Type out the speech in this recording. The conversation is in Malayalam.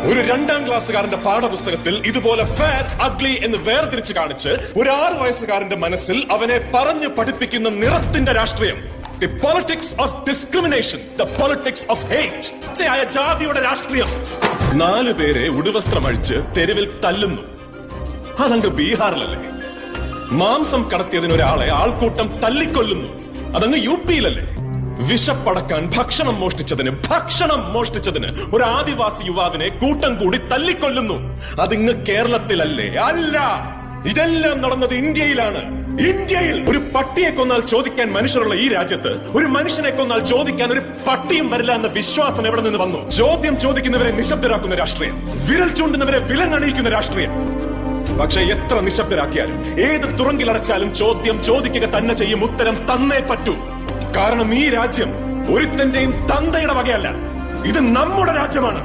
ഒരു 2ാം ക്ലാസ്സുകാരന്റെ പാഠപുസ്തകത്തിൽ ഇതുപോലെ ഫെയർ അഗ്ലി എന്ന് വേർതിരിച്ച് കാണിച്ച് ഒരു 6 വയസ്സുകാരന്റെ മനസ്സിൽ അവനെ പറഞ്ഞു പഠിപ്പിക്കുന്ന നിറത്തിന്റെ രാഷ്ട്രീയം, the politics of discrimination, the politics of hate, പച്ചയായ ജാതിയുടെ രാഷ്ട്രീയം. 4 പേരെ ഉടുവസ്ത്രമഴിച്ച് തെരുവിൽ തല്ലുന്നു. അതങ്ങ് ബീഹാറിലല്ലേ? മാംസം കടത്തിയതിന് ഒരാളെ ആൾക്കൂട്ടം തല്ലിക്കൊല്ലുന്നു. അതങ്ങ് UP-യിലല്ലേ? വിശപ്പടക്കാൻ ഭക്ഷണം മോഷ്ടിച്ചതിന് ഒരു ആദിവാസി യുവാവിനെ കൂട്ടം കൂടി തല്ലിക്കൊല്ലുന്നു. അതിങ്ങ് കേരളത്തിലല്ലേ? അല്ല, ഇതെല്ലാം നടന്നത് ഇന്ത്യയിലാണ്. ഇന്ത്യയിൽ ഒരു പട്ടിയെ കൊന്നാൽ ചോദിക്കാൻ മനുഷ്യരുള്ള ഈ രാജ്യത്ത് ഒരു മനുഷ്യനെ കൊന്നാൽ ചോദിക്കാൻ ഒരു പട്ടിയും വരില്ല എന്ന വിശ്വാസം എവിടെ നിന്ന് വന്നു? ചോദ്യം ചോദിക്കുന്നവരെ നിശബ്ദരാക്കുന്ന രാഷ്ട്രീയം, വിരൽ ചൂണ്ടുന്നവരെ വിലങ്ങണിയിക്കുന്ന രാഷ്ട്രീയം. പക്ഷെ എത്ര നിശബ്ദരാക്കിയാലും ഏത് തുറങ്കിലടച്ചാലും ചോദ്യം ചോദിക്കുക തന്നെ ചെയ്യും. ഉത്തരം തന്നേ പറ്റൂ. കാരണം ഈ രാജ്യം ഒരുത്തന്റെയും തന്തയുടെ വകയല്ല. ഇത് നമ്മുടെ രാജ്യമാണ്.